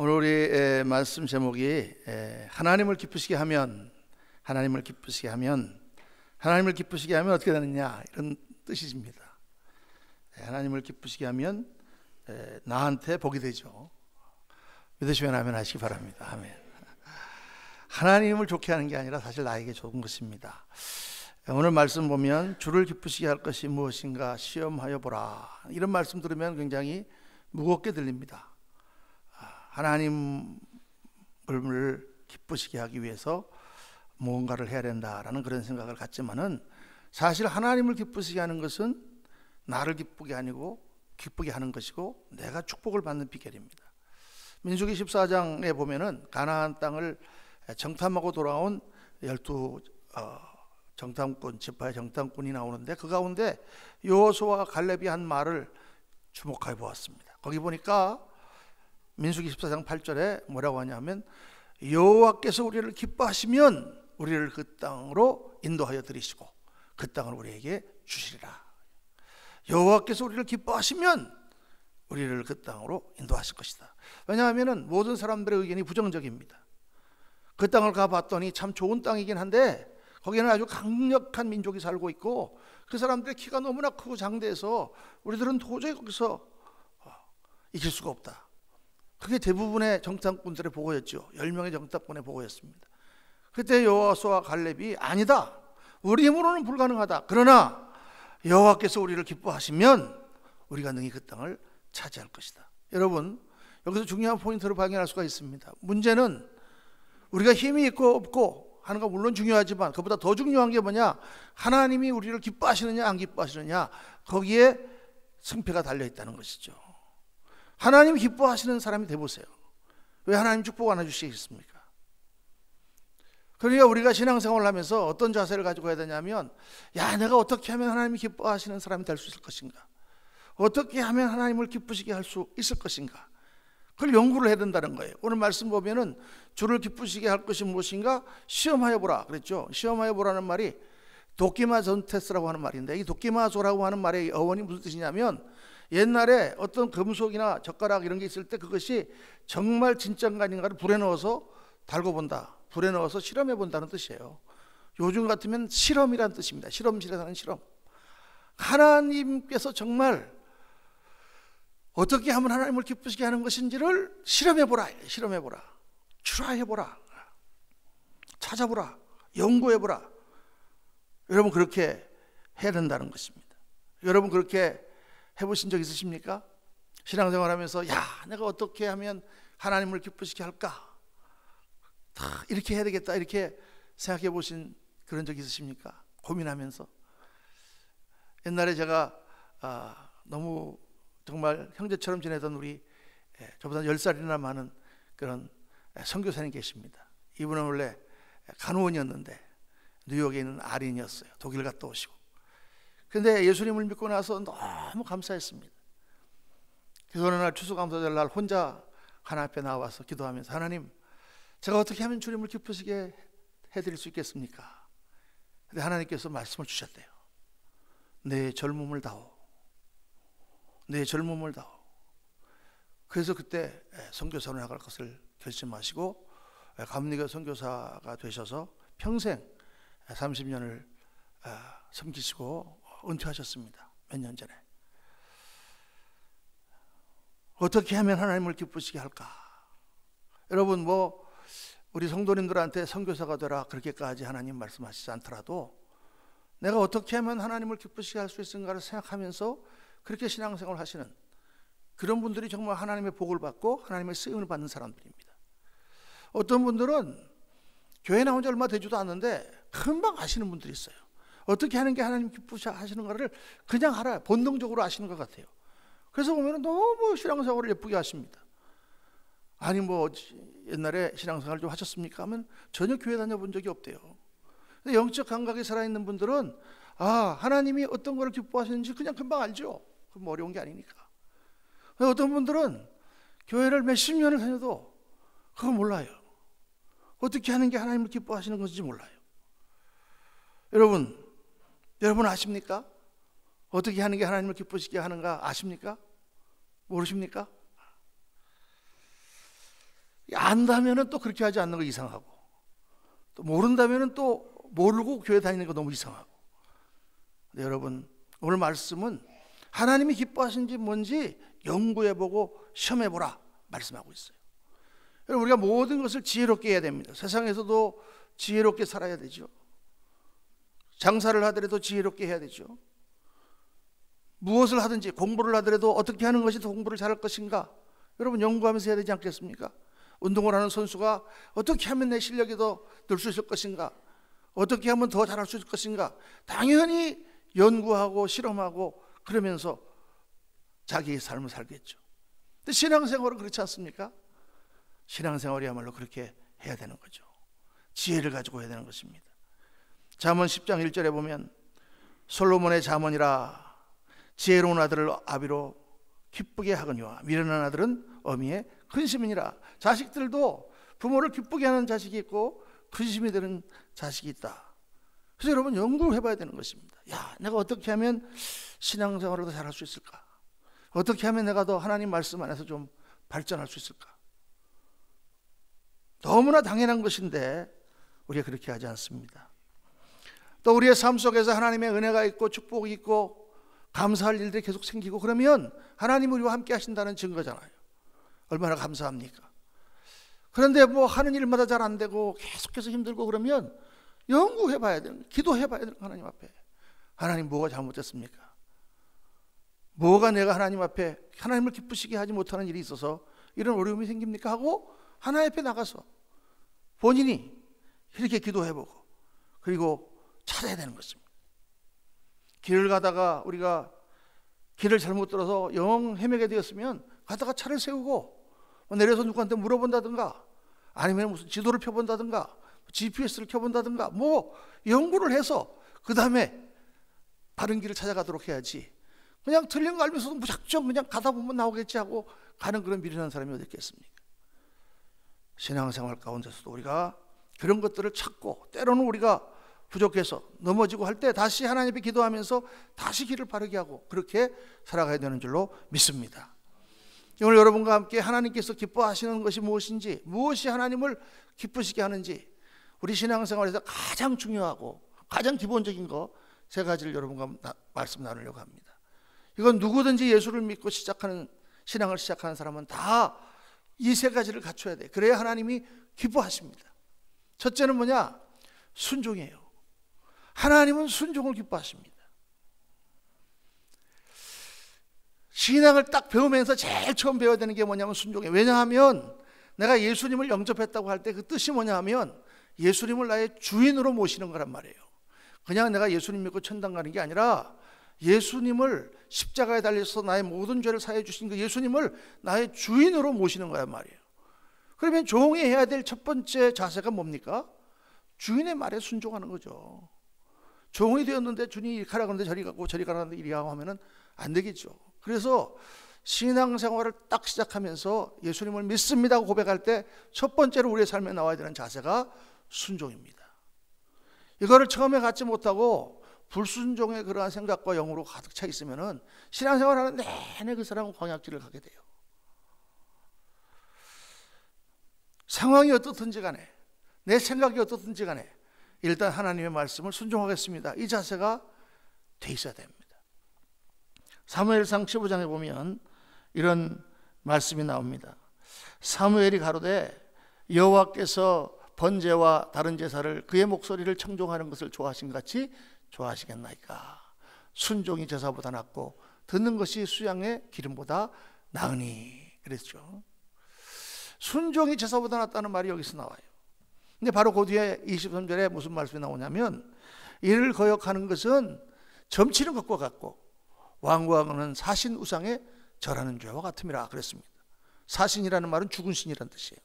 오늘 우리 말씀 제목이 하나님을 기쁘시게 하면 어떻게 되느냐, 이런 뜻입니다. 하나님을 기쁘시게 하면 나한테 복이 되죠. 믿으시면 아멘 하시기 바랍니다. 아멘. 하나님을 좋게 하는 게 아니라 사실 나에게 좋은 것입니다. 오늘 말씀 보면 주를 기쁘시게 할 것이 무엇인가 시험하여 보라, 이런 말씀 들으면 굉장히 무겁게 들립니다. 하나님을 기쁘시게 하기 위해서 무언가를 해야 된다라는 그런 생각을 갖지만은, 사실 하나님을 기쁘시게 하는 것은 나를 기쁘게 하는 것이고 내가 축복을 받는 비결입니다. 민수기 14장에 보면은 가나안 땅을 정탐하고 돌아온 12 정탐꾼, 지파의 정탐꾼이 나오는데, 그 가운데 여호수아와 갈렙이 한 말을 주목해 보았습니다. 거기 보니까 민수기 14장 8절에 뭐라고 하냐면, 여호와께서 우리를 기뻐하시면 우리를 그 땅으로 인도하여 들이시고 그 땅을 우리에게 주시리라. 여호와께서 우리를 기뻐하시면 우리를 그 땅으로 인도하실 것이다. 왜냐하면 모든 사람들의 의견이 부정적입니다. 그 땅을 가봤더니 참 좋은 땅이긴 한데 거기는 아주 강력한 민족이 살고 있고 그 사람들의 키가 너무나 크고 장대해서 우리들은 도저히 거기서 이길 수가 없다. 그게 대부분의 정탐꾼들의 보고였죠. 10명의 정탐꾼의 보고였습니다. 그때 여호수아와 갈렙이 아니다, 우리 힘으로는 불가능하다, 그러나 여호와께서 우리를 기뻐하시면 우리가 능히 그 땅을 차지할 것이다. 여러분, 여기서 중요한 포인트를 발견할 수가 있습니다. 문제는 우리가 힘이 있고 없고 하는 건 물론 중요하지만, 그보다 더 중요한 게 뭐냐, 하나님이 우리를 기뻐하시느냐 안 기뻐하시느냐, 거기에 승패가 달려있다는 것이죠. 하나님이 기뻐하시는 사람이 되보세요. 왜 하나님 축복 안 해주시겠습니까? 그러니까 우리가 신앙생활을 하면서 어떤 자세를 가지고 해야 되냐면, 내가 어떻게 하면 하나님이 기뻐하시는 사람이 될 수 있을 것인가, 어떻게 하면 하나님을 기쁘시게 할 수 있을 것인가, 그걸 연구를 해야 된다는 거예요. 오늘 말씀 보면은 주를 기쁘시게 할 것이 무엇인가 시험하여 보라 그랬죠. 시험하여 보라는 말이 도끼마존 테스트라고 하는 말인데, 이 도끼마조라고 하는 말의 어원이 무슨 뜻이냐면, 옛날에 어떤 금속이나 젓가락 이런 게 있을 때 그것이 정말 진짜인가 아닌가를 불에 넣어서 달고 본다, 불에 넣어서 실험해 본다는 뜻이에요. 요즘 같으면 실험이라는 뜻입니다. 실험실에서 하는 실험. 하나님께서 정말 어떻게 하면 하나님을 기쁘시게 하는 것인지를 실험해보라, 추라해보라, 찾아보라, 연구해보라. 여러분, 그렇게 해야 된다는 것입니다. 여러분, 그렇게 해보신 적 있으십니까? 신앙생활 하면서 내가 어떻게 하면 하나님을 기쁘시게 할까, 다 이렇게 해야 되겠다, 이렇게 생각해 보신 그런 적 있으십니까? 고민하면서. 옛날에 제가 너무 정말 형제처럼 지내던 우리 저보다 10살이나 많은 그런 선교사님 계십니다. 이분은 원래 간호원이었는데 뉴욕에 있는 아린이었어요. 독일 갔다 오시고. 그런데 예수님을 믿고 나서 너무 감사했습니다. 그래서 어느 날 추수감사절 날 혼자 하나님 앞에 나와서 기도하면서, 하나님, 제가 어떻게 하면 주님을 기쁘시게 해드릴 수 있겠습니까? 근데 하나님께서 말씀을 주셨대요. 내 젊음을 다오. 그래서 그때 선교사로 나갈 것을 결심하시고 감리교 선교사가 되셔서 평생 30년을 섬기시고 은퇴하셨습니다. 몇 년 전에. 어떻게 하면 하나님을 기쁘시게 할까? 여러분, 우리 성도님들한테 선교사가 되라 그렇게까지 하나님 말씀하시지 않더라도 내가 어떻게 하면 하나님을 기쁘시게 할 수 있을까를 생각하면서 그렇게 신앙생활을 하시는 그런 분들이 정말 하나님의 복을 받고 하나님의 쓰임을 받는 사람들입니다. 어떤 분들은 교회 나온 지 얼마 되지도 않는데 금방 아시는 분들이 있어요. 어떻게 하는 게 하나님 기쁘시게 하시는가를 그냥 알아요. 본능적으로 아시는 것 같아요. 그래서 보면 너무 신앙생활을 예쁘게 하십니다. 아니, 옛날에 신앙생활 좀 하셨습니까? 하면 전혀 교회 다녀본 적이 없대요. 근데 영적 감각이 살아있는 분들은 하나님이 어떤 걸 기뻐하시는지 그냥 금방 알죠. 그럼 어려운 게 아니니까. 어떤 분들은 교회를 몇십 년을 다녀도 그거 몰라요. 어떻게 하는 게 하나님을 기뻐하시는 건지 몰라요. 여러분 아십니까? 어떻게 하는 게 하나님을 기쁘시게 하는가 아십니까? 모르십니까? 안다면은 또 그렇게 하지 않는 거 이상하고, 또 모른다면은 또 모르고 교회 다니는 거 너무 이상하고. 근데 여러분, 오늘 말씀은 하나님이 기뻐하시는지 뭔지 연구해보고 시험해보라 말씀하고 있어요. 여러분, 우리가 모든 것을 지혜롭게 해야 됩니다. 세상에서도 지혜롭게 살아야 되죠. 장사를 하더라도 지혜롭게 해야 되죠. 무엇을 하든지 공부를 하더라도 어떻게 하는 것이 더 공부를 잘할 것인가, 여러분 연구하면서 해야 되지 않겠습니까? 운동을 하는 선수가 어떻게 하면 내 실력이 더 늘 수 있을 것인가, 어떻게 하면 더 잘할 수 있을 것인가, 당연히 연구하고 실험하고 그러면서 자기의 삶을 살겠죠. 근데 신앙생활은 그렇지 않습니까? 신앙생활이야말로 그렇게 해야 되는 거죠. 지혜를 가지고 해야 되는 것입니다. 잠언 10장 1절에 보면 솔로몬의 잠언이라 지혜로운 아들을 아비로 기쁘게 하거니와 미련한 아들은 어미의 근심이니라. 자식들도 부모를 기쁘게 하는 자식이 있고 근심이 되는 자식이 있다. 그래서 여러분 연구해 봐야 되는 것입니다. 야, 내가 어떻게 하면 신앙생활을 더 잘할 수 있을까? 어떻게 하면 내가 더 하나님 말씀 안에서 좀 발전할 수 있을까? 너무나 당연한 것인데 우리가 그렇게 하지 않습니다. 또 우리의 삶 속에서 하나님의 은혜가 있고 축복이 있고 감사할 일들이 계속 생기고 그러면 하나님이 우리와 함께 하신다는 증거잖아요. 얼마나 감사합니까? 그런데 뭐 하는 일마다 잘 안 되고 계속해서 힘들고 그러면 연구해 봐야 되는, 기도해 봐야 되는, 하나님 앞에 하나님 뭐가 잘못됐습니까? 뭐가 내가 하나님 앞에 하나님을 기쁘시게 하지 못하는 일이 있어서 이런 어려움이 생깁니까? 하고 하나님 앞에 나가서 본인이 이렇게 기도해보고 그리고 찾아야 되는 것입니다. 길을 가다가 우리가 길을 잘못 들어서 영 헤매게 되었으면 가다가 차를 세우고 내려서 누구한테 물어본다든가 아니면 무슨 지도를 펴본다든가 GPS를 켜본다든가 뭐 연구를 해서 그 다음에 바른 길을 찾아가도록 해야지, 그냥 틀린 거 알면서도 무작정 그냥 가다 보면 나오겠지 하고 가는 그런 미련한 사람이 어디 있겠습니까? 신앙생활 가운데서도 우리가 그런 것들을 찾고 때로는 우리가 부족해서 넘어지고 할 때 다시 하나님 앞에 기도하면서 다시 길을 바르게 하고 그렇게 살아가야 되는 줄로 믿습니다. 오늘 여러분과 함께 하나님께서 기뻐하시는 것이 무엇인지, 무엇이 하나님을 기쁘시게 하는지, 우리 신앙생활에서 가장 중요하고 가장 기본적인 거 세 가지를 여러분과 말씀 나누려고 합니다. 이건 누구든지 예수를 믿고 시작하는, 신앙을 시작하는 사람은 다 이 세 가지를 갖춰야 돼. 그래야 하나님이 기뻐하십니다. 첫째는 뭐냐? 순종이에요. 하나님은 순종을 기뻐하십니다. 신앙을 딱 배우면서 제일 처음 배워야 되는 게 뭐냐면 순종이에요. 왜냐하면 내가 예수님을 영접했다고 할 때 그 뜻이 뭐냐 하면 예수님을 나의 주인으로 모시는 거란 말이에요. 그냥 내가 예수님 믿고 천당 가는 게 아니라 예수님을 십자가에 달려서 나의 모든 죄를 사해 주신 그 예수님을 나의 주인으로 모시는 거란 말이에요. 그러면 종이 해야 될 첫 번째 자세가 뭡니까? 주인의 말에 순종하는 거죠. 종이 되었는데 주인이 이렇게 하라 그러는데 저리 가고 저리 가라는데 이리 가고 하면은 안 되겠죠. 그래서 신앙생활을 딱 시작하면서 예수님을 믿습니다고 고백할 때 첫 번째로 우리의 삶에 나와야 되는 자세가 순종입니다. 이거를 처음에 갖지 못하고 불순종의 그러한 생각과 영으로 가득 차 있으면은 신앙생활하는 내내 그 사람은 광야길을 가게 돼요. 상황이 어떻든지 간에 내 생각이 어떻든지 간에 일단 하나님의 말씀을 순종하겠습니다. 이 자세가 돼 있어야 됩니다. 사무엘상 15장에 보면 이런 말씀이 나옵니다. 사무엘이 가로되 여호와께서 번제와 다른 제사를 그의 목소리를 청종하는 것을 좋아하신 같이 좋아하시겠나이까. 순종이 제사보다 낫고 듣는 것이 수양의 기름보다 나으니 그랬죠. 순종이 제사보다 낫다는 말이 여기서 나와요. 근데 바로 그 뒤에 23절에 무슨 말씀이 나오냐면 이를 거역하는 것은 점치는 것과 같고 완고하는 사신 우상에 절하는 죄와 같음이라 그랬습니다. 사신이라는 말은 죽은 신이라는 뜻이에요.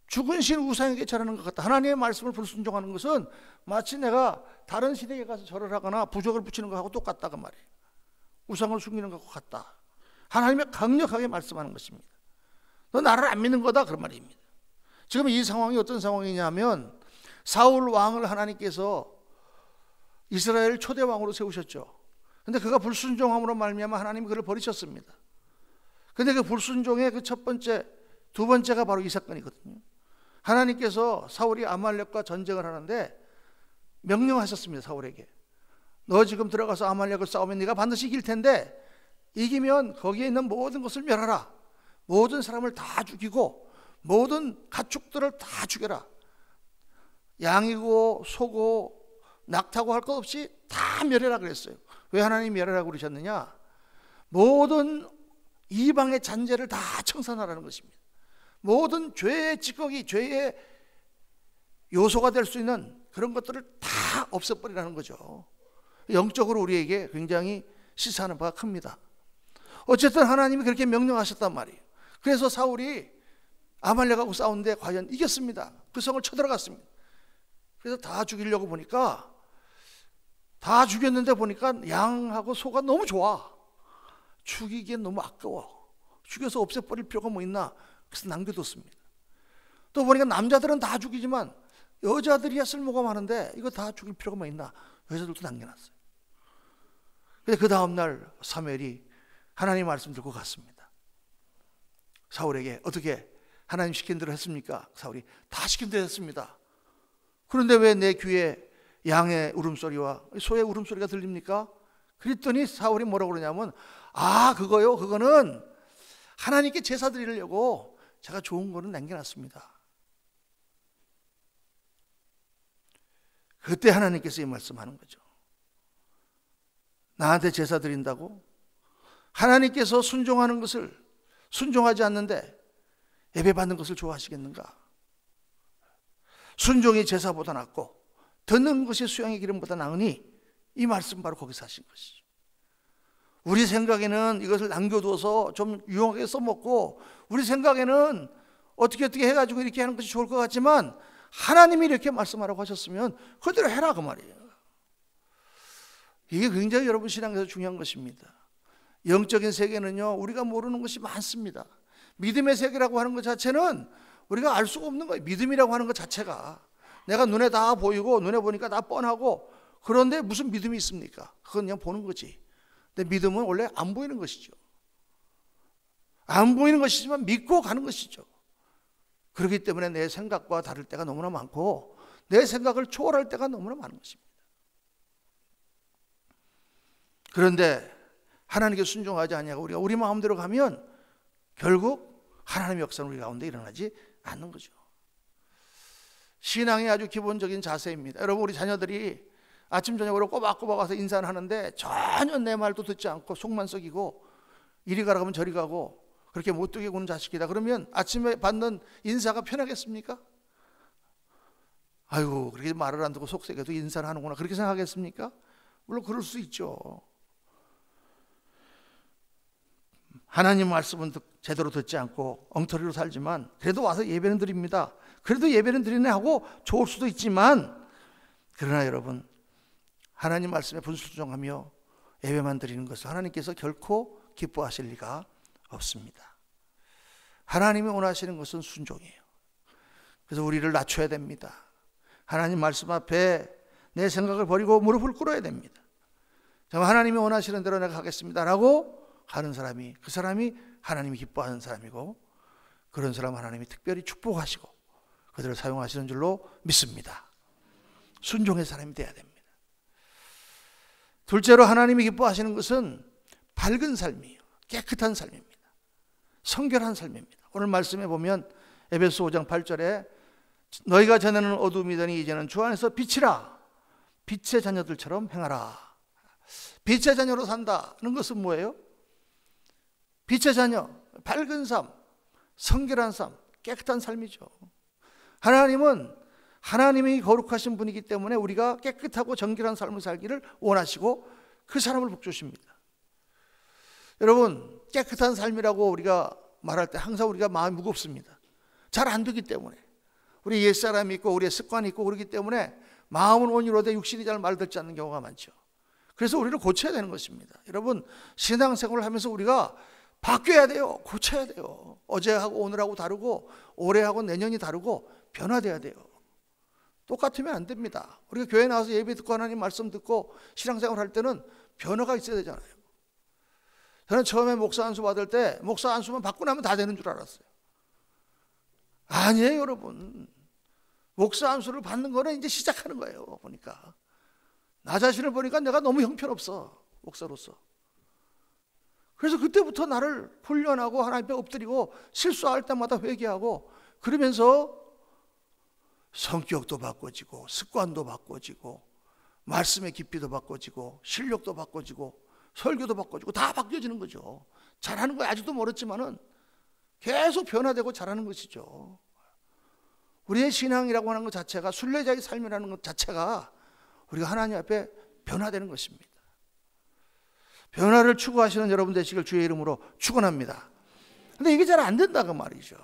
죽은 신 우상에게 절하는 것 같다. 하나님의 말씀을 불순종하는 것은 마치 내가 다른 신에게 가서 절을 하거나 부적을 붙이는 것하고 똑같다고 말이에요. 우상을 숨기는 것과 같다. 하나님이 강력하게 말씀하는 것입니다. 너 나를 안 믿는 거다 그런 말입니다. 지금 이 상황이 어떤 상황이냐면 사울 왕을 하나님께서 이스라엘 초대 왕으로 세우셨죠. 근데 그가 불순종함으로 말미암아 하나님이 그를 버리셨습니다. 근데 그 불순종의 그 첫 번째 두 번째가 바로 이 사건이거든요. 하나님께서 사울이 아말렉과 전쟁을 하는데 명령하셨습니다. 사울에게. 너 지금 들어가서 아말렉을 싸우면 네가 반드시 이길 텐데 이기면 거기에 있는 모든 것을 멸하라. 모든 사람을 다 죽이고 모든 가축들을 다 죽여라. 양이고 소고 낙타고 할 것 없이 다 멸해라 그랬어요. 왜 하나님이 멸하라고 그러셨느냐? 모든 이방의 잔재를 다 청산하라는 것입니다. 모든 죄의 찌꺼기, 죄의 요소가 될 수 있는 그런 것들을 다 없애버리라는 거죠. 영적으로 우리에게 굉장히 시사하는 바가 큽니다. 어쨌든 하나님이 그렇게 명령하셨단 말이에요. 그래서 사울이 아말렉하고 싸우는데 과연 이겼습니다. 그 성을 쳐들어갔습니다. 그래서 다 죽이려고 보니까 다 죽였는데 보니까 양하고 소가 너무 좋아. 죽이기엔 너무 아까워. 죽여서 없애버릴 필요가 뭐 있나? 그래서 남겨뒀습니다. 또 보니까 남자들은 다 죽이지만 여자들이야 쓸모가 많은데 이거 다 죽일 필요가 뭐 있나? 여자들도 남겨놨어요. 근데 그 다음날 사무엘이 하나님 말씀 듣고 갔습니다. 사울에게 어떻게 하나님 시킨 대로 했습니까? 사울이 다 시킨 대로 했습니다. 그런데 왜 내 귀에 양의 울음소리와 소의 울음소리가 들립니까? 그랬더니 사울이 뭐라고 그러냐면 그거요, 그거는 하나님께 제사 드리려고 제가 좋은 거는 남겨놨습니다. 그때 하나님께서 이 말씀하는 거죠. 나한테 제사 드린다고? 하나님께서 순종하는 것을 순종하지 않는데 예배 받는 것을 좋아하시겠는가? 순종이 제사보다 낫고 듣는 것이 수양의 기름보다 나으니 이 말씀 바로 거기서 하신 것이죠. 우리 생각에는 이것을 남겨두어서 좀 유용하게 써먹고 우리 생각에는 어떻게 해가지고 이렇게 하는 것이 좋을 것 같지만 하나님이 이렇게 말씀하라고 하셨으면 그대로 해라 그 말이에요. 이게 굉장히 여러분 신앙에서 중요한 것입니다. 영적인 세계는요 우리가 모르는 것이 많습니다. 믿음의 세계라고 하는 것 자체는 우리가 알 수가 없는 거예요. 믿음이라고 하는 것 자체가 내가 눈에 다 보이고 눈에 보니까 다 뻔하고 그런데 무슨 믿음이 있습니까? 그건 그냥 보는 거지. 근데 믿음은 원래 안 보이는 것이죠. 안 보이는 것이지만 믿고 가는 것이죠. 그렇기 때문에 내 생각과 다를 때가 너무나 많고 내 생각을 초월할 때가 너무나 많은 것입니다. 그런데 하나님께 순종하지 않냐고 우리가 우리 마음대로 가면 결국 하나님의 역사는 우리 가운데 일어나지 않는 거죠. 신앙의 아주 기본적인 자세입니다. 여러분 우리 자녀들이 아침 저녁으로 꼬박꼬박 와서 인사를 하는데 전혀 내 말도 듣지 않고 속만 썩이고 이리 가라 하면 저리 가고 그렇게 못되게 구는 자식이다 그러면 아침에 받는 인사가 편하겠습니까? 아이고 그렇게 말을 안 듣고 속썩여도 인사를 하는구나 그렇게 생각하겠습니까? 물론 그럴 수 있죠. 하나님 말씀은 제대로 듣지 않고 엉터리로 살지만 그래도 와서 예배는 드립니다. 그래도 예배는 드리네 하고 좋을 수도 있지만 그러나 여러분 하나님 말씀에 분수정하며 예배만 드리는 것을 하나님께서 결코 기뻐하실 리가 없습니다. 하나님이 원하시는 것은 순종이에요. 그래서 우리를 낮춰야 됩니다. 하나님 말씀 앞에 내 생각을 버리고 무릎을 꿇어야 됩니다. 정말 하나님이 원하시는 대로 내가 하겠습니다 라고 하는 사람이 그 사람이 하나님이 기뻐하는 사람이고 그런 사람 하나님이 특별히 축복하시고 그들을 사용하시는 줄로 믿습니다. 순종의 사람이 돼야 됩니다. 둘째로 하나님이 기뻐하시는 것은 밝은 삶이에요. 깨끗한 삶입니다. 성결한 삶입니다. 오늘 말씀에 보면 에베소 5장 8절에 너희가 전에는 어둠이더니 이제는 주 안에서 빛이라 빛의 자녀들처럼 행하라. 빛의 자녀로 산다는 것은 뭐예요? 빛의 자녀, 밝은 삶, 성결한 삶, 깨끗한 삶이죠. 하나님은 하나님이 거룩하신 분이기 때문에 우리가 깨끗하고 정결한 삶을 살기를 원하시고 그 사람을 복주십니다. 여러분 깨끗한 삶이라고 우리가 말할 때 항상 우리가 마음이 무겁습니다. 잘 안 되기 때문에 우리 옛사람이 있고 우리의 습관이 있고 그렇기 때문에 마음은 온유로되 육신이 잘 말 듣지 않는 경우가 많죠. 그래서 우리를 고쳐야 되는 것입니다. 여러분 신앙생활을 하면서 우리가 바뀌어야 돼요. 고쳐야 돼요. 어제하고 오늘하고 다르고 올해하고 내년이 다르고 변화돼야 돼요. 똑같으면 안 됩니다. 우리가 교회 나와서 예배 듣고 하나님 말씀 듣고 신앙생활 할 때는 변화가 있어야 되잖아요. 저는 처음에 목사 안수 받을 때 목사 안수만 받고 나면 다 되는 줄 알았어요. 아니에요, 여러분. 목사 안수를 받는 거는 이제 시작하는 거예요. 보니까 나 자신을 보니까 내가 너무 형편없어, 목사로서. 그래서 그때부터 나를 훈련하고 하나님 앞에 엎드리고 실수할 때마다 회개하고, 그러면서 성격도 바꿔지고 습관도 바꿔지고 말씀의 깊이도 바꿔지고 실력도 바꿔지고 설교도 바꿔지고 다 바뀌어지는 거죠. 잘하는 거 아직도 모르지만은 계속 변화되고 잘하는 것이죠. 우리의 신앙이라고 하는 것 자체가, 순례자의 삶이라는 것 자체가 우리가 하나님 앞에 변화되는 것입니다. 변화를 추구하시는 여러분 되시길 주의 이름으로 축원합니다. 근데 이게 잘 안 된다고 말이죠.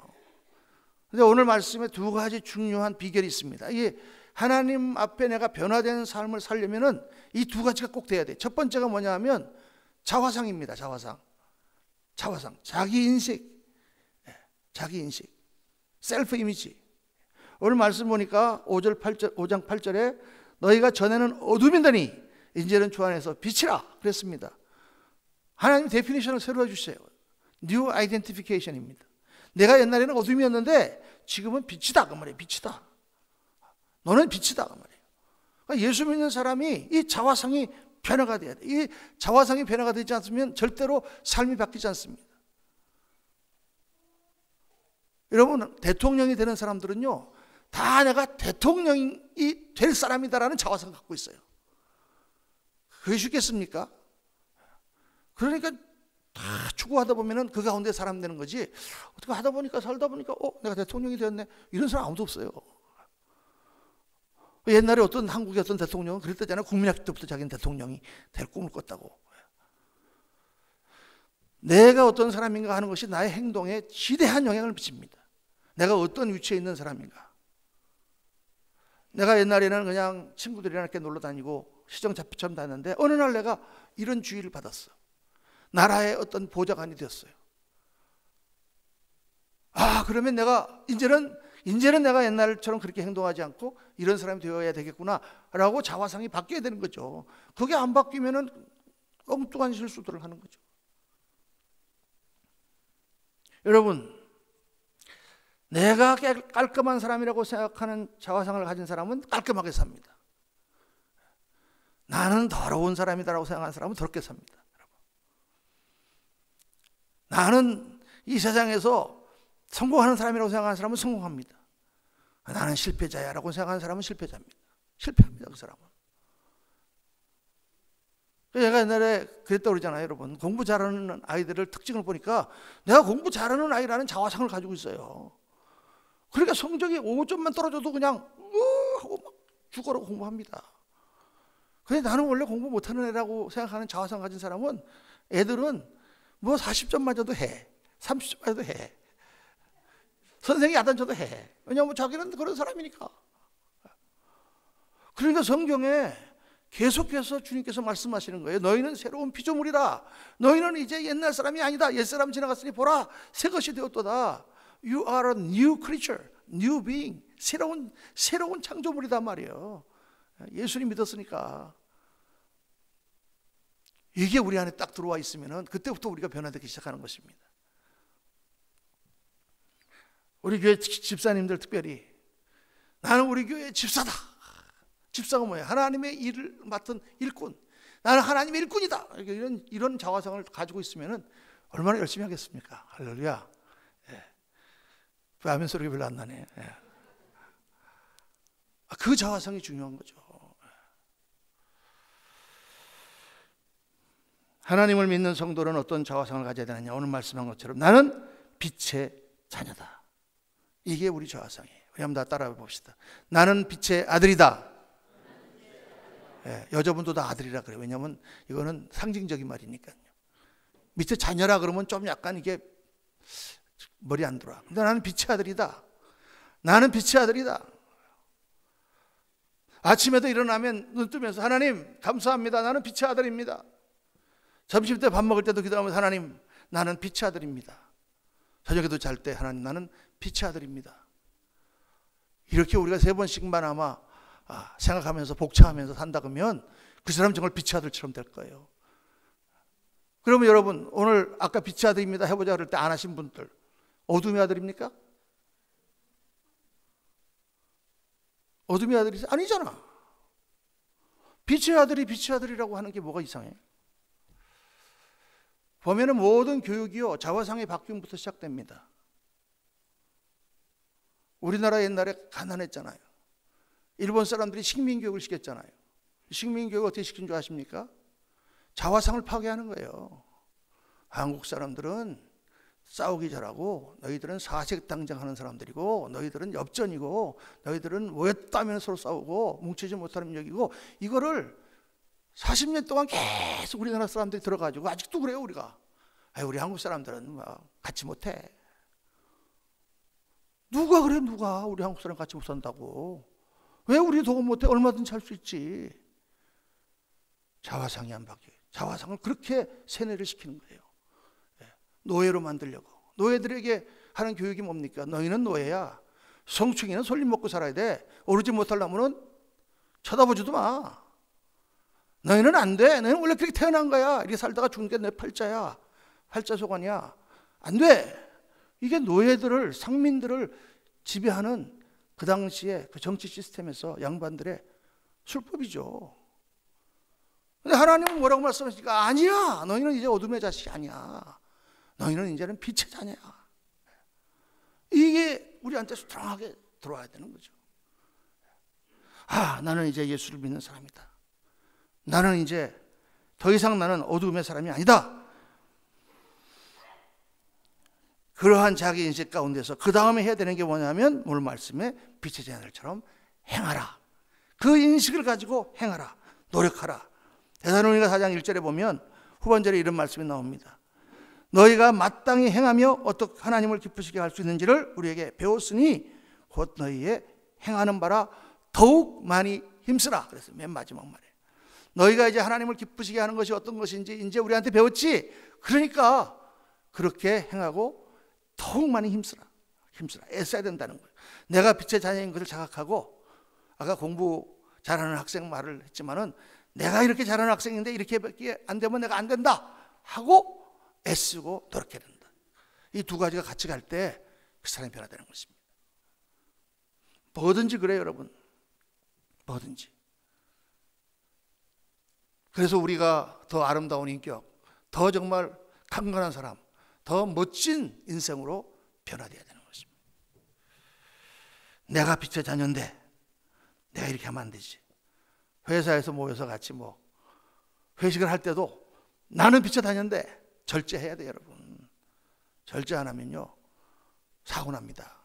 근데 오늘 말씀에 두 가지 중요한 비결이 있습니다. 이게 하나님 앞에 내가 변화된 삶을 살려면은 이 두 가지가 꼭 돼야 돼. 첫 번째가 뭐냐 하면 자화상입니다. 자화상. 자기 인식. 자기 인식. 셀프 이미지. 오늘 말씀 보니까 5장 8절에 너희가 전에는 어둠이더니 이제는 주 안에서 빛이라 그랬습니다. 하나님 데피니션을 새로 해주세요. New Identification입니다. 내가 옛날에는 어둠이었는데 지금은 빛이다 그 말이에요. 빛이다. 너는 빛이다 그 말이에요. 그러니까 예수 믿는 사람이 이 자화상이 변화가 돼야 돼. 이 자화상이 변화가 되지 않으면 절대로 삶이 바뀌지 않습니다. 여러분, 대통령이 되는 사람들은요, 다 내가 대통령이 될 사람이다라는 자화상 갖고 있어요. 그게 쉽겠습니까? 그러니까 다 추구하다 보면은 그 가운데 사람 되는 거지, 어떻게 하다 보니까 살다 보니까 내가 대통령이 되었네, 이런 사람 아무도 없어요. 옛날에 어떤 한국의 어떤 대통령은 그랬다잖아요. 국민학교 때부터 자기는 대통령이 될 꿈을 꿨다고. 내가 어떤 사람인가 하는 것이 나의 행동에 지대한 영향을 미칩니다. 내가 어떤 위치에 있는 사람인가. 내가 옛날에는 그냥 친구들이랑 이렇게 놀러 다니고 시정잡처럼 다녔는데 어느 날 내가 이런 주의를 받았어. 나라의 어떤 보좌관이 되었어요. 그러면 내가 이제는 내가 옛날처럼 그렇게 행동하지 않고 이런 사람이 되어야 되겠구나 라고 자화상이 바뀌어야 되는 거죠. 그게 안 바뀌면은 엉뚱한 실수들을 하는 거죠. 여러분, 내가 깔끔한 사람이라고 생각하는 자화상을 가진 사람은 깔끔하게 삽니다. 나는 더러운 사람이다라고 생각하는 사람은 더럽게 삽니다. 나는 이 세상에서 성공하는 사람이라고 생각하는 사람은 성공합니다. 나는 실패자야라고 생각하는 사람은 실패자입니다. 실패합니다, 그 사람은. 제가 옛날에 그랬다고 그러잖아요, 여러분. 공부 잘하는 아이들을 특징을 보니까 내가 공부 잘하는 아이라는 자화상을 가지고 있어요. 그러니까 성적이 5점만 떨어져도 그냥 하고 막 죽어라고 공부합니다. 근데 나는 원래 공부 못하는 애라고 생각하는 자화상 가진 사람은, 애들은 뭐 40점 맞아도 해, 30점 맞아도 해, 선생이 야단쳐도 해. 왜냐하면 자기는 그런 사람이니까. 그러니까 성경에 계속해서 주님께서 말씀하시는 거예요. 너희는 새로운 피조물이라. 너희는 이제 옛날 사람이 아니다. 옛사람 지나갔으니 보라, 새 것이 되었도다. You are a new creature, new being. 새로운 창조물이단 말이에요. 예수님 믿었으니까. 이게 우리 안에 딱 들어와 있으면은 그때부터 우리가 변화되기 시작하는 것입니다. 우리 교회 집사님들 특별히, 나는 우리 교회 집사다. 집사가 뭐예요? 하나님의 일을 맡은 일꾼. 나는 하나님의 일꾼이다. 이런 자화상을 가지고 있으면은 얼마나 열심히 하겠습니까? 할렐루야. 왜 아멘 소리가 별로 안 나네. 그 자화상이 중요한 거죠. 하나님을 믿는 성도는 어떤 자화상을 가져야 되느냐? 오늘 말씀한 것처럼 나는 빛의 자녀다. 이게 우리 자화상이에요. 우리 한번 다 따라해 봅시다. 나는 빛의 아들이다. 여자분도 다 아들이라 그래요. 왜냐하면 이거는 상징적인 말이니까요. 밑에 자녀라 그러면 좀 약간 이게 머리 안 들어와. 근데 나는 빛의 아들이다. 나는 빛의 아들이다. 아침에도 일어나면 눈 뜨면서 하나님 감사합니다. 나는 빛의 아들입니다. 점심때 밥 먹을 때도 기도하면서 하나님 나는 빛의 아들입니다. 저녁에도 잘 때 하나님 나는 빛의 아들입니다. 이렇게 우리가 3번씩만 아마 생각하면서 복차하면서 산다 그러면 그 사람 정말 빛의 아들처럼 될 거예요. 그러면 여러분, 오늘 아까 빛의 아들입니다 해보자 그럴 때 안 하신 분들 어둠의 아들입니까? 어둠의 아들이 아니잖아. 빛의 아들이 빛의 아들이라고 하는 게 뭐가 이상해? 보면은 모든 교육이요 자화상의 바뀜부터 시작됩니다. 우리나라 옛날에 가난했잖아요. 일본 사람들이 식민교육을 시켰잖아요. 식민교육 어떻게 시킨 줄 아십니까? 자화상을 파괴하는 거예요. 한국 사람들은 싸우기 잘하고 너희들은 사색당장하는 사람들이고 너희들은 엽전이고 너희들은 모였다면 서로 싸우고 뭉치지 못하는 여기고, 이거를 40년 동안 계속 우리나라 사람들이 들어가지고 아직도 그래요. 우리가 우리 한국 사람들은 같이 못해. 누가 그래? 누가 우리 한국 사람 같이 못 산다고? 왜 우리 도움 못해? 얼마든지 할 수 있지. 자화상이 안 바뀌어요. 자화상을 그렇게 세뇌를 시키는 거예요. 노예로 만들려고. 노예들에게 하는 교육이 뭡니까? 너희는 노예야. 성충이는 솔림 먹고 살아야 돼. 오르지 못하려면 쳐다보지도 마. 너희는 안 돼. 너희는 원래 그렇게 태어난 거야. 이렇게 살다가 죽는 게 내 팔자야. 팔자소관이야. 안 돼. 이게 노예들을, 상민들을 지배하는 그 당시에 그 정치 시스템에서 양반들의 술법이죠. 근데 하나님은 뭐라고 말씀하십니까? 아니야. 너희는 이제 어둠의 자식이 아니야. 너희는 이제는 빛의 자녀야. 이게 우리한테 스트롱하게 들어와야 되는 거죠. 나는 이제 예수를 믿는 사람이다. 나는 이제 더 이상 나는 어둠의 사람이 아니다. 그러한 자기 인식 가운데서 그 다음에 해야 되는 게 뭐냐면 오늘 말씀에 빛의 자녀들처럼 행하라. 그 인식을 가지고 행하라. 노력하라. 데살로니가 4장 1절에 보면 후반절에 이런 말씀이 나옵니다. 너희가 마땅히 행하며 어떻게 하나님을 기쁘시게 할 수 있는지를 우리에게 배웠으니 곧 너희의 행하는 바라 더욱 많이 힘쓰라. 그래서 맨 마지막 말에 너희가 이제 하나님을 기쁘시게 하는 것이 어떤 것인지 이제 우리한테 배웠지. 그러니까 그렇게 행하고 더욱 많이 힘쓰라. 애써야 된다는 거예요. 내가 빛의 자녀인 것을 자각하고, 아까 공부 잘하는 학생 말을 했지만은 내가 이렇게 잘하는 학생인데 이렇게 안 되면 내가 안 된다 하고 애쓰고 노력해야 된다. 이 두 가지가 같이 갈 때 그 사람이 변화되는 것입니다. 뭐든지 그래요, 여러분. 뭐든지. 그래서 우리가 더 아름다운 인격, 더 정말 강건한 사람, 더 멋진 인생으로 변화되어야 되는 것입니다. 내가 빛의 자녀인데 내가 이렇게 하면 안 되지. 회사에서 모여서 같이 회식을 할 때도 나는 빛의 자녀인데 절제해야 돼요, 여러분. 절제 안 하면요 사고 납니다.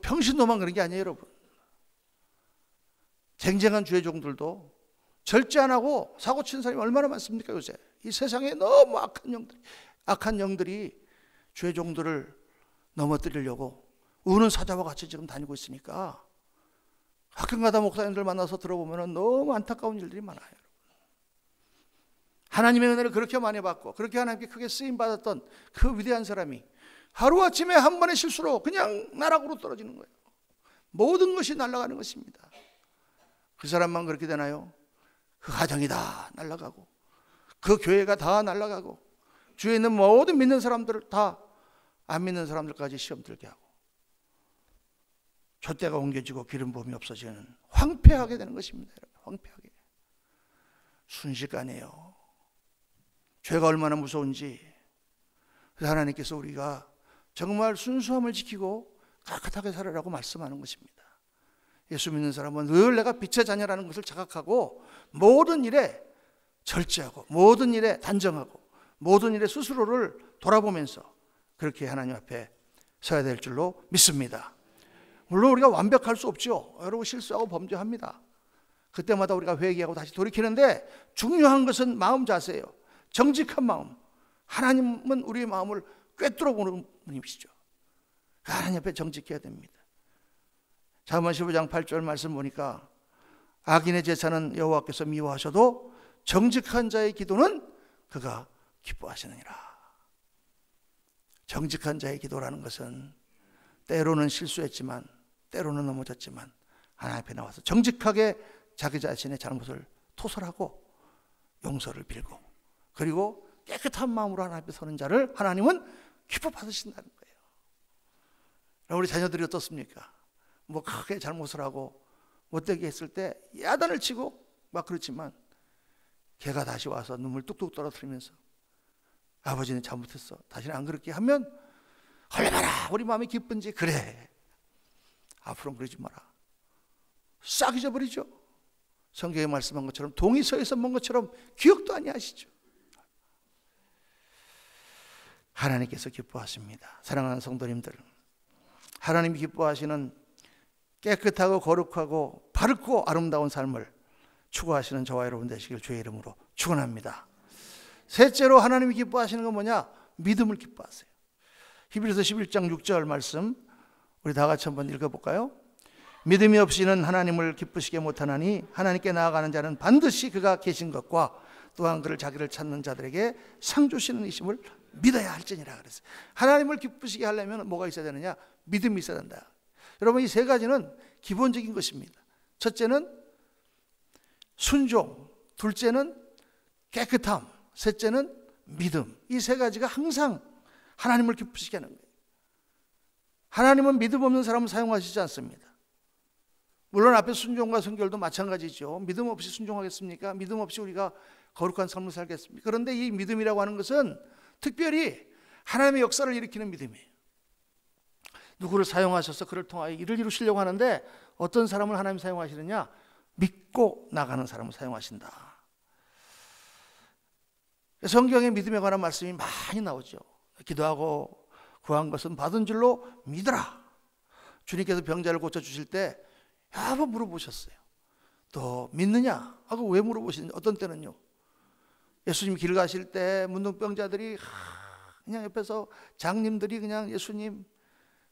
평신도만 그런 게 아니에요, 여러분. 쟁쟁한 주의종들도 절제 안 하고 사고 친 사람이 얼마나 많습니까, 요새. 이 세상에 너무 악한 영들이 주의종들을 넘어뜨리려고 우는 사자와 같이 지금 다니고 있으니까 가끔가다 목사님들 만나서 들어보면 너무 안타까운 일들이 많아요. 하나님의 은혜를 그렇게 많이 받고 그렇게 하나님께 크게 쓰임받았던 그 위대한 사람이 하루아침에 한 번의 실수로 그냥 나락으로 떨어지는 거예요. 모든 것이 날아가는 것입니다. 그 사람만 그렇게 되나요? 그 가정이 다 날아가고 그 교회가 다 날아가고 주위에 있는 모든 믿는 사람들을 다 안 믿는 사람들까지 시험 들게 하고 촛대가 옮겨지고 기름 부음이 없어지는 황폐하게 되는 것입니다. 황폐하게. 순식간이에요. 죄가 얼마나 무서운지. 그래서 하나님께서 우리가 정말 순수함을 지키고 깨끗하게 살아라고 말씀하는 것입니다. 예수 믿는 사람은 늘 내가 빛의 자녀라는 것을 자각하고 모든 일에 절제하고 모든 일에 단정하고 모든 일에 스스로를 돌아보면서 그렇게 하나님 앞에 서야 될 줄로 믿습니다. 물론 우리가 완벽할 수 없죠. 여러분 실수하고 범죄합니다. 그때마다 우리가 회개하고 다시 돌이키는데 중요한 것은 마음 자세예요. 정직한 마음. 하나님은 우리의 마음을 꿰뚫어 보는 분이시죠. 하나님 앞에 정직해야 됩니다. 잠언 15장 8절 말씀 보니까 악인의 제사는 여호와께서 미워하셔도 정직한 자의 기도는 그가 기뻐하시느니라. 정직한 자의 기도라는 것은 때로는 실수했지만 때로는 넘어졌지만 하나님 앞에 나와서 정직하게 자기 자신의 잘못을 토설하고 용서를 빌고 그리고 깨끗한 마음으로 하나님 앞에 서는 자를 하나님은 기뻐 받으신다는 거예요. 우리 자녀들이 어떻습니까? 뭐 크게 잘못을 하고 못되게 했을 때 야단을 치고 막 그렇지만 걔가 다시 와서 눈물 뚝뚝 떨어뜨리면서 아버지는 잘못했어, 다시는 안 그렇게 하면 얼마나 우리 마음이 기쁜지. 그래, 앞으로는 그러지 마라. 싹 잊어버리죠. 성경에 말씀한 것처럼 동의서에서 본 것처럼 기억도 아니하시죠. 하나님께서 기뻐하십니다. 사랑하는 성도님들, 하나님이 기뻐하시는 깨끗하고 거룩하고 밝고 아름다운 삶을 추구하시는 저와 여러분 되시길 주의 이름으로 축원합니다. 셋째로 하나님이 기뻐하시는 건 뭐냐? 믿음을 기뻐하세요. 히브리서 11장 6절 말씀 우리 다 같이 한번 읽어볼까요? 믿음이 없이는 하나님을 기쁘시게 못하나니 하나님께 나아가는 자는 반드시 그가 계신 것과 또한 그를 자기를 찾는 자들에게 상 주시는 이심을 믿어야 할지니라 그랬어요. 하나님을 기쁘시게 하려면 뭐가 있어야 되느냐? 믿음이 있어야 된다. 여러분, 이 세 가지는 기본적인 것입니다. 첫째는 순종, 둘째는 깨끗함, 셋째는 믿음. 이 세 가지가 항상 하나님을 기쁘시게 하는 거예요. 하나님은 믿음 없는 사람을 사용하시지 않습니다. 물론 앞에 순종과 순결도 마찬가지죠. 믿음 없이 순종하겠습니까? 믿음 없이 우리가 거룩한 삶을 살겠습니까? 그런데 이 믿음이라고 하는 것은 특별히 하나님의 역사를 일으키는 믿음이에요. 누구를 사용하셔서 그를 통하여 일을 이루시려고 하는데 어떤 사람을 하나님이 사용하시느냐? 믿고 나가는 사람을 사용하신다. 성경에 믿음에 관한 말씀이 많이 나오죠. 기도하고 구한 것은 받은 줄로 믿어라. 주님께서 병자를 고쳐주실 때 여러 번 물어보셨어요. 또 믿느냐 하고 왜 물어보시는지. 어떤 때는요, 예수님 길 가실 때 문둥병자들이 그냥 옆에서 장님들이 그냥 예수님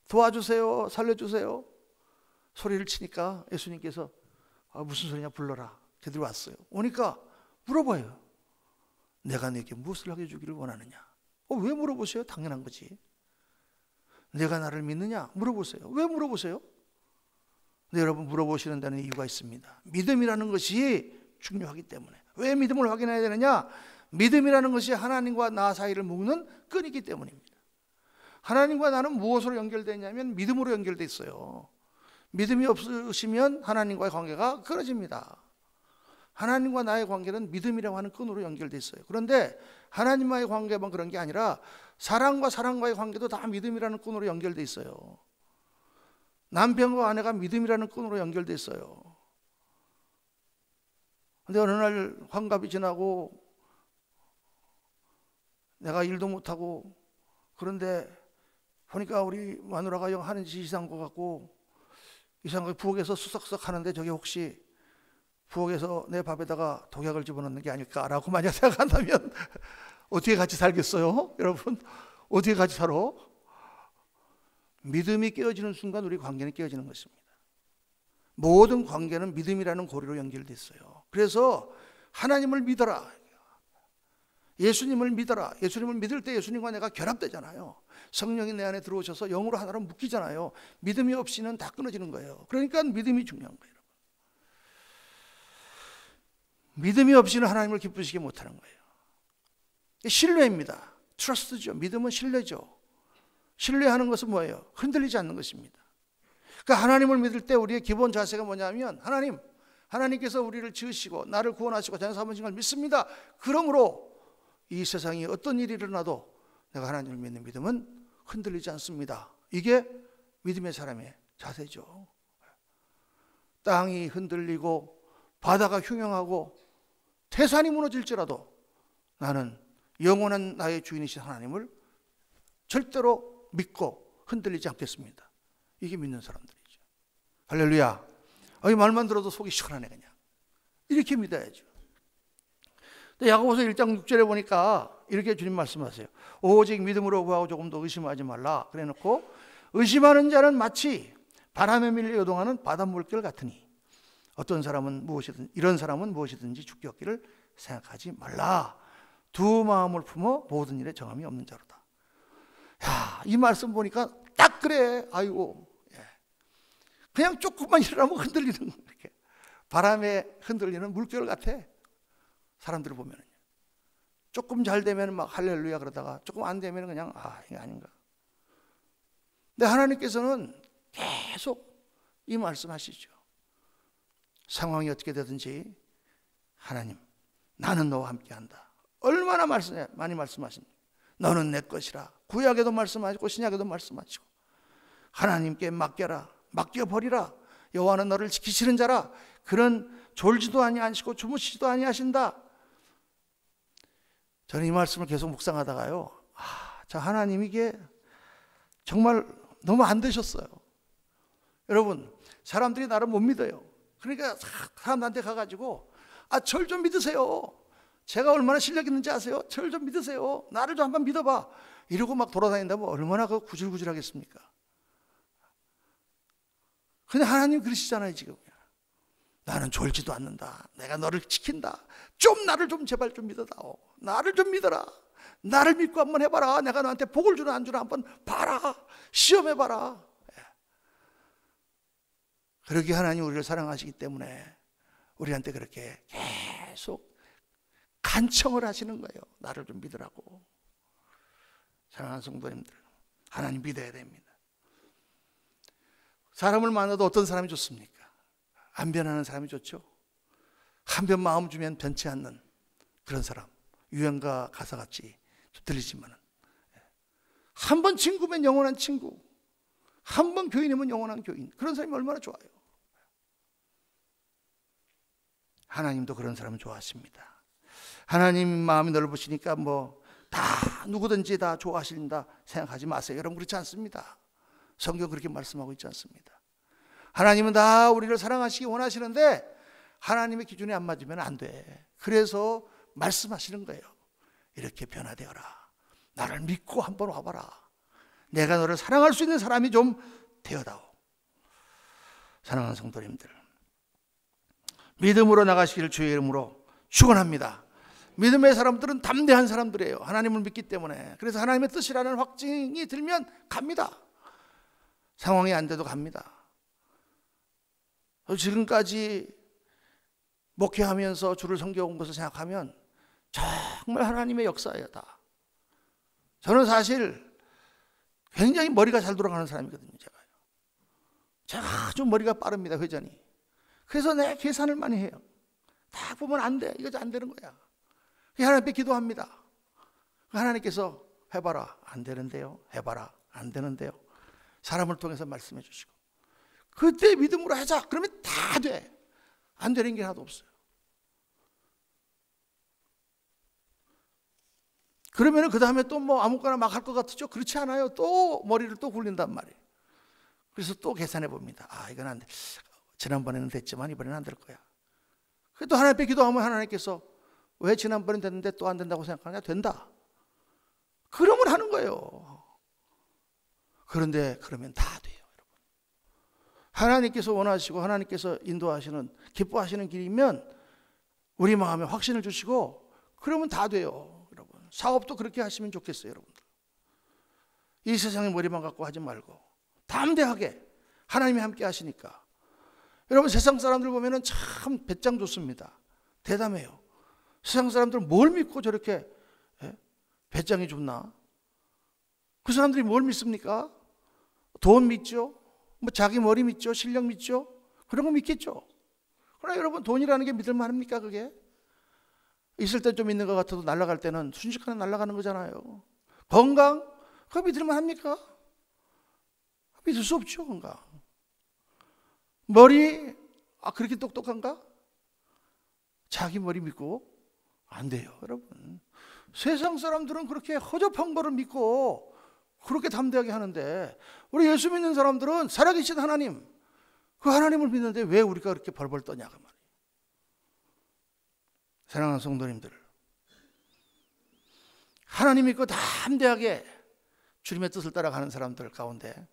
도와주세요, 살려주세요 소리를 치니까 예수님께서 무슨 소리냐 불러라. 걔들이 왔어요. 오니까 물어봐요. 내가 네게 무엇을 하게 해주기를 원하느냐. 왜 물어보세요? 당연한 거지. 내가 나를 믿느냐 물어보세요. 왜 물어보세요? 근데 여러분, 물어보시는 데는 이유가 있습니다. 믿음이라는 것이 중요하기 때문에. 왜 믿음을 확인해야 되느냐? 믿음이라는 것이 하나님과 나 사이를 묶는 끈이기 때문입니다. 하나님과 나는 무엇으로 연결되어 있냐면 믿음으로 연결되어 있어요. 믿음이 없으시면 하나님과의 관계가 끊어집니다. 하나님과 나의 관계는 믿음이라고 하는 끈으로 연결되어 있어요. 그런데 하나님과의 관계만 그런 게 아니라 사랑과 사랑과의 관계도 다 믿음이라는 끈으로 연결되어 있어요. 남편과 아내가 믿음이라는 끈으로 연결되어 있어요. 근데 어느 날 환갑이 지나고 내가 일도 못하고 그런데 보니까 우리 마누라가 영 하는 짓이 이상한 것 같고 이상하게 부엌에서 수석수석 하는데 저게 혹시 부엌에서 내 밥에다가 독약을 집어넣는 게 아닐까라고 만약 생각한다면 어떻게 같이 살겠어요? 여러분, 어떻게 같이 살아? 믿음이 깨어지는 순간 우리 관계는 깨어지는 것입니다. 모든 관계는 믿음이라는 고리로 연결되어 있어요. 그래서 하나님을 믿어라, 예수님을 믿어라. 예수님을 믿을 때 예수님과 내가 결합되잖아요. 성령이 내 안에 들어오셔서 영으로 하나로 묶이잖아요. 믿음이 없이는 다 끊어지는 거예요. 그러니까 믿음이 중요한 거예요. 믿음이 없이는 하나님을 기쁘시게 못하는 거예요. 신뢰입니다. 트러스트죠. 믿음은 신뢰죠. 신뢰하는 것은 뭐예요? 흔들리지 않는 것입니다. 그러니까 하나님을 믿을 때 우리의 기본 자세가 뭐냐면 하나님께서 우리를 지으시고 나를 구원하시고 자녀 삼으신 걸 믿습니다. 그러므로 이 세상에 어떤 일이 일어나도 내가 하나님을 믿는 믿음은 흔들리지 않습니다. 이게 믿음의 사람의 자세죠. 땅이 흔들리고 바다가 흉흉하고 태산이 무너질지라도 나는 영원한 나의 주인이신 하나님을 절대로 믿고 흔들리지 않겠습니다. 이게 믿는 사람들이죠. 할렐루야. 이 말만 들어도 속이 시원하네. 그냥 이렇게 믿어야죠. 야고보서 1장 6절에 보니까 이렇게 주님 말씀하세요. 오직 믿음으로 구하고 조금 더 의심하지 말라. 그래 놓고 의심하는 자는 마치 바람에 밀려 요동하는 바닷물결 같으니 어떤 사람은 무엇이든 이런 사람은 무엇이든지 죽게 얻기를 생각하지 말라. 두 마음을 품어 모든 일에 정함이 없는 자로다. 야, 이 말씀 보니까 딱 그래. 아이고, 그냥 조금만 일어나면 흔들리는 이렇게 바람에 흔들리는 물결 같아. 사람들을 보면 조금 잘 되면 막 할렐루야 그러다가 조금 안 되면 그냥 이게 아닌가. 근데 하나님께서는 계속 이 말씀하시죠. 상황이 어떻게 되든지 하나님, 나는 너와 함께한다. 얼마나 많이 말씀하십니까? 너는 내 것이라. 구약에도 말씀하시고 신약에도 말씀하시고, 하나님께 맡겨라, 맡겨버리라. 여호와는 너를 지키시는 자라. 그는 졸지도 아니하시고 주무시지도 아니하신다. 저는 이 말씀을 계속 묵상하다가요, 저 하나님 이게 정말 너무 안 되셨어요. 여러분, 사람들이 나를 못 믿어요. 그러니까 사람들한테 가가지고 절 좀 믿으세요. 제가 얼마나 실력 있는지 아세요? 절 좀 믿으세요. 나를 좀 한번 믿어봐. 이러고 막 돌아다닌다면 얼마나 구질구질하겠습니까? 근데 하나님 그러시잖아요. 지금 나는 졸지도 않는다. 내가 너를 지킨다. 좀 나를 좀 제발 좀 믿어다오. 나를 좀 믿어라. 나를 믿고 한번 해봐라. 내가 너한테 복을 주나 안 주나 한번 봐라. 시험해봐라. 그렇게 하나님 우리를 사랑하시기 때문에 우리한테 그렇게 계속 간청을 하시는 거예요. 나를 좀 믿으라고. 사랑하는 성도님들, 하나님 믿어야 됩니다. 사람을 만나도 어떤 사람이 좋습니까? 안 변하는 사람이 좋죠. 한 번 마음 주면 변치 않는 그런 사람. 유행가 가사같이 들리지만, 한 번 친구면 영원한 친구, 한 번 교인이면 영원한 교인. 그런 사람이 얼마나 좋아요. 하나님도 그런 사람을 좋아하십니다. 하나님 마음이 넓으시니까 다 누구든지 다 좋아하신다 생각하지 마세요. 여러분, 그렇지 않습니다. 성경 그렇게 말씀하고 있지 않습니다. 하나님은 다 우리를 사랑하시기 원하시는데 하나님의 기준에 안 맞으면 안 돼. 그래서 말씀하시는 거예요. 이렇게 변화되어라. 나를 믿고 한번 와봐라. 내가 너를 사랑할 수 있는 사람이 좀 되어다오. 사랑하는 성도님들, 믿음으로 나가시기를 주의 이름으로 축원합니다. 믿음의 사람들은 담대한 사람들이에요. 하나님을 믿기 때문에. 그래서 하나님의 뜻이라는 확증이 들면 갑니다. 상황이 안 돼도 갑니다. 지금까지 목회하면서 주를 섬겨온 것을 생각하면 정말 하나님의 역사예요. 다. 저는 사실 굉장히 머리가 잘 돌아가는 사람이거든요. 제가 아주 머리가 빠릅니다. 회전이. 그래서 내 계산을 많이 해요. 다 보면 안 돼. 이거 안 되는 거야. 하나님께 기도합니다. 하나님께서 해봐라. 안 되는데요. 해봐라. 안 되는데요. 사람을 통해서 말씀해 주시고, 그때 믿음으로 하자. 그러면 다 돼. 안 되는 게 하나도 없어요. 그러면 그 다음에 또 아무거나 막 할 것 같죠? 그렇지 않아요. 또 머리를 또 굴린단 말이에요. 그래서 또 계산해 봅니다. 이건 안 돼. 지난번에는 됐지만 이번에는 안 될 거야. 그래도 하나님 앞에 기도하면 하나님께서 왜 지난번엔 됐는데 또 안 된다고 생각하냐? 된다. 그러면 하는 거예요. 그런데 그러면 다 돼요, 여러분. 하나님께서 원하시고 하나님께서 인도하시는, 기뻐하시는 길이면 우리 마음에 확신을 주시고 그러면 다 돼요, 여러분. 사업도 그렇게 하시면 좋겠어요, 여러분들. 이 세상의 머리만 갖고 하지 말고 담대하게 하나님이 함께 하시니까. 여러분, 세상 사람들 보면은 참 배짱 좋습니다. 대담해요. 세상 사람들은 뭘 믿고 저렇게 배짱이 좋나? 그 사람들이 뭘 믿습니까? 돈 믿죠? 자기 머리 믿죠? 실력 믿죠? 그런 거 믿겠죠. 그러나 여러분, 돈이라는 게 믿을 만합니까? 그게 있을 때 좀 있는 것 같아도 날아갈 때는 순식간에 날아가는 거잖아요. 건강, 그거 믿을 만합니까? 믿을 수 없죠. 건강. 머리, 그렇게 똑똑한가? 자기 머리 믿고 안 돼요, 여러분. 세상 사람들은 그렇게 허접한 거를 믿고 그렇게 담대하게 하는데, 우리 예수 믿는 사람들은 살아계신 하나님, 그 하나님을 믿는데 왜 우리가 그렇게 벌벌 떠냐 그 말이에요. 사랑하는 성도님들, 하나님 믿고 담대하게 주님의 뜻을 따라가는 사람들 가운데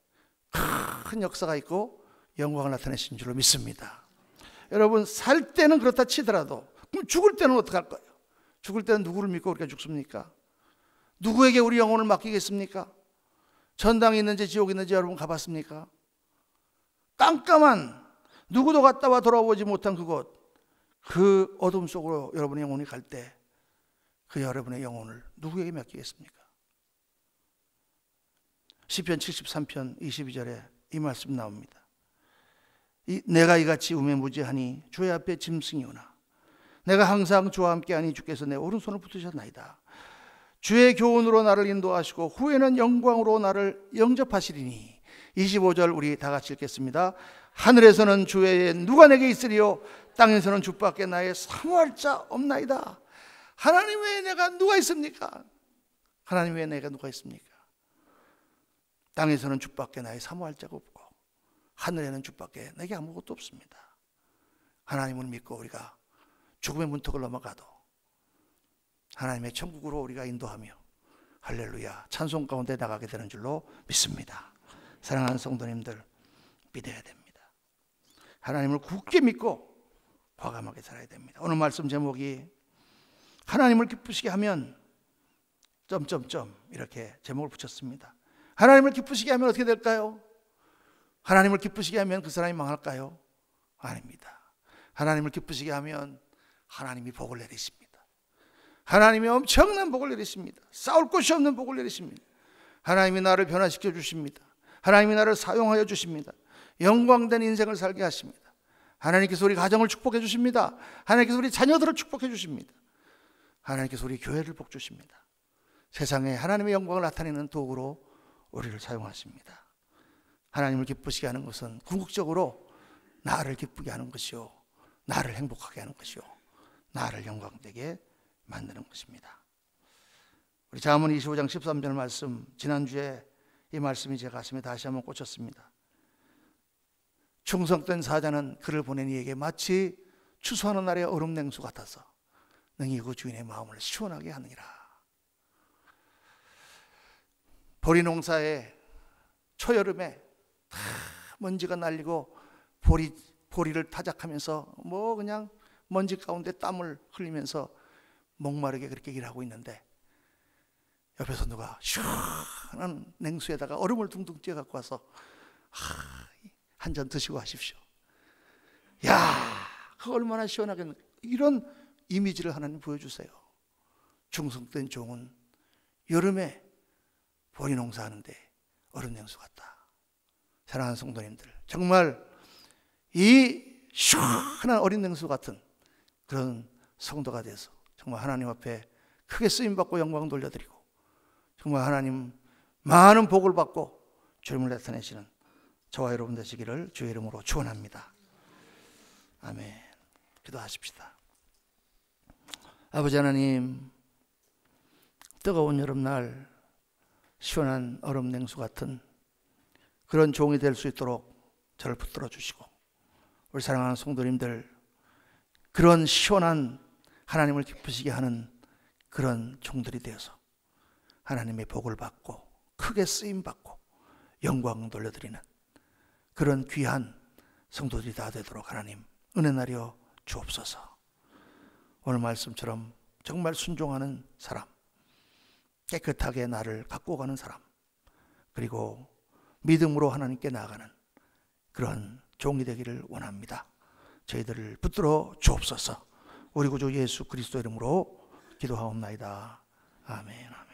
큰 역사가 있고 영광을 나타내신 줄로 믿습니다. 여러분, 살 때는 그렇다 치더라도 그럼 죽을 때는 어떡할 거예요? 죽을 때는 누구를 믿고 우리가 죽습니까? 누구에게 우리 영혼을 맡기겠습니까? 전당이 있는지 지옥이 있는지 여러분 가봤습니까? 깜깜한, 누구도 갔다 와 돌아오지 못한 그곳, 그 어둠 속으로 여러분의 영혼이 갈 때 그 여러분의 영혼을 누구에게 맡기겠습니까? 시편 73편 22절에 이 말씀 나옵니다. 내가 이같이 우매무지하니 주의 앞에 짐승이오나 내가 항상 주와 함께하니 주께서 내 오른손을 붙으셨나이다. 주의 교훈으로 나를 인도하시고 후에는 영광으로 나를 영접하시리니. 25절 우리 다 같이 읽겠습니다. 하늘에서는 주 외에 누가 내게 있으리요 땅에서는 주밖에 나의 사모할 자 없나이다. 하나님 외에 내가 누가 있습니까? 하나님 외에 내가 누가 있습니까? 땅에서는 주밖에 나의 사모할 자가 없고 하늘에는 주밖에 내게 아무것도 없습니다. 하나님을 믿고 우리가 죽음의 문턱을 넘어가도 하나님의 천국으로 우리가 인도하며 할렐루야 찬송 가운데 나가게 되는 줄로 믿습니다. 사랑하는 성도님들, 믿어야 됩니다. 하나님을 굳게 믿고 과감하게 살아야 됩니다. 오늘 말씀 제목이 하나님을 기쁘시게 하면 점점점 이렇게 제목을 붙였습니다. 하나님을 기쁘시게 하면 어떻게 될까요? 하나님을 기쁘시게 하면 그 사람이 망할까요? 아닙니다. 하나님을 기쁘시게 하면 하나님이 복을 내리십니다. 하나님이 엄청난 복을 내리십니다. 싸울 곳이 없는 복을 내리십니다. 하나님이 나를 변화시켜 주십니다. 하나님이 나를 사용하여 주십니다. 영광된 인생을 살게 하십니다. 하나님께서 우리 가정을 축복해 주십니다. 하나님께서 우리 자녀들을 축복해 주십니다. 하나님께서 우리 교회를 복 주십니다. 세상에 하나님의 영광을 나타내는 도구로 우리를 사용하십니다. 하나님을 기쁘시게 하는 것은 궁극적으로 나를 기쁘게 하는 것이요, 나를 행복하게 하는 것이요, 나를 영광되게 만드는 것입니다. 우리 잠언 25장 13절 말씀, 지난주에 이 말씀이 제 가슴에 다시 한번 꽂혔습니다. 충성된 사자는 그를 보낸 이에게 마치 추수하는 날의 얼음 냉수 같아서 능히 그 주인의 마음을 시원하게 하느니라. 보리 농사에 초여름에 다 먼지가 날리고 보리를 타작하면서 그냥 먼지 가운데 땀을 흘리면서 목마르게 그렇게 일하고 있는데 옆에서 누가 시원한 냉수에다가 얼음을 둥둥 띄어 갖고 와서 한 잔 드시고 하십시오. 야, 그 얼마나 시원하겠는가. 이런 이미지를 하나님 보여주세요. 충성된 종은 여름에 보리 농사하는데 얼음 냉수 같다. 사랑하는 성도님들, 정말 이 시원한 어린 냉수 같은 그런 성도가 돼서 정말 하나님 앞에 크게 쓰임받고 영광 돌려드리고 정말 하나님 많은 복을 받고 주님을 나타내시는 저와 여러분 되시기를 주의 이름으로 축원합니다. 아멘. 기도하십시다. 아버지 하나님, 뜨거운 여름날 시원한 얼음 냉수 같은 그런 종이 될 수 있도록 저를 붙들어 주시고 우리 사랑하는 성도님들 그런 시원한 하나님을 기쁘시게 하는 그런 종들이 되어서 하나님의 복을 받고 크게 쓰임받고 영광 돌려드리는 그런 귀한 성도들이 다 되도록 하나님 은혜 나려 주옵소서. 오늘 말씀처럼 정말 순종하는 사람, 깨끗하게 나를 갖고 가는 사람, 그리고 믿음으로 하나님께 나아가는 그런 종이 되기를 원합니다. 저희들을 붙들어 주옵소서. 우리 구주 예수 그리스도 이름으로 기도하옵나이다. 아멘. 아멘.